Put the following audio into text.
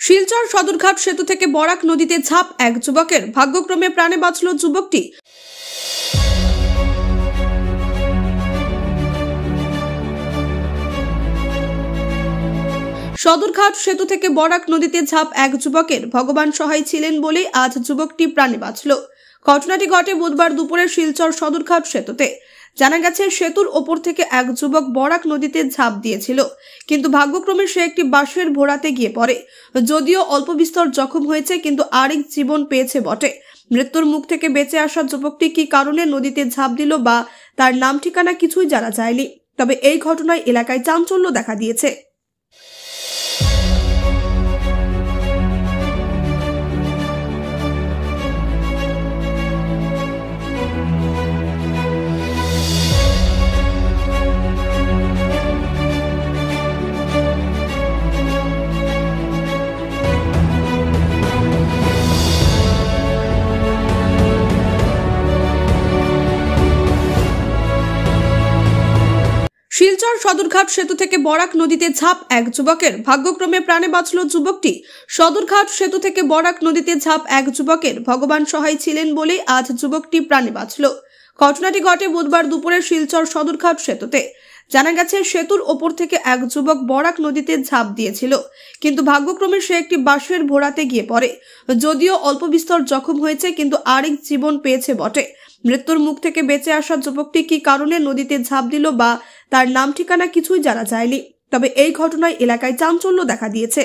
শিলচর সদরঘাট সেতু থেকে বরাক নদীতে ঝাঁপ এক যুবকের, ভাগ্যক্রমে প্রাণে বাঁচল যুবকটি। সদরঘাট সেতু থেকে বরাক নদীতে ঝাঁপ এক যুবকের, ভগবান সহায় ছিলেন বলে আজ যুবকটি প্রাণে বাঁচল। ঘটনাটি ঘটে বুধবার দুপুরে শিলচর সদরঘাট সেতুতে। জানা গেছে, সেতুর ওপর থেকে এক যুবক বরাক নদীতে ঝাঁপ দিয়েছিল, কিন্তু ভাগ্যক্রমে সে একটি বাঁশের ভোড়াতে গিয়ে পড়ে। যদিও অল্প বিস্তর জখম হয়েছে, কিন্তু আরেক জীবন পেয়েছে বটে। মৃত্যুর মুখ থেকে বেঁচে আসা যুবকটি কি কারণে নদীতে ঝাঁপ দিল বা তার নাম ঠিকানা কিছুই জানা যায়নি। তবে এই ঘটনায় এলাকায় চাঞ্চল্য দেখা দিয়েছে। শিলচর সদরঘাট সেতু থেকে বরাক নদীতে ঝাঁপ এক যুবকের, ভাগ্যক্রমে প্রাণে বাঁচল যুবকটি। সদরঘাট সেতু থেকে বরাক নদীতে ঝাঁপ এক যুবকের, ভগবান সহায় ছিলেন বলে আজ যুবকটি প্রাণে বাঁচল। ঘটনাটি ঘটে বুধবার দুপুরে শিলচর সদরঘাট সেতুতে। জানা গেছে, সেতুর ওপর থেকে এক যুবক বরাক নদীতে ঝাঁপ দিয়েছিল, কিন্তু ভাগ্যক্রমে সে একটি বাঁশের ভোড়াতে গিয়ে পড়ে। যদিও অল্প বিস্তর জখম হয়েছে, কিন্তু আরেক জীবন পেয়েছে বটে। মৃত্যুর মুখ থেকে বেঁচে আসা যুবকটি কি কারণে নদীতে ঝাঁপ দিল বা তার নাম ঠিকানা কিছুই জানা যায়নি। তবে এই ঘটনায় এলাকায় চাঞ্চল্য দেখা দিয়েছে।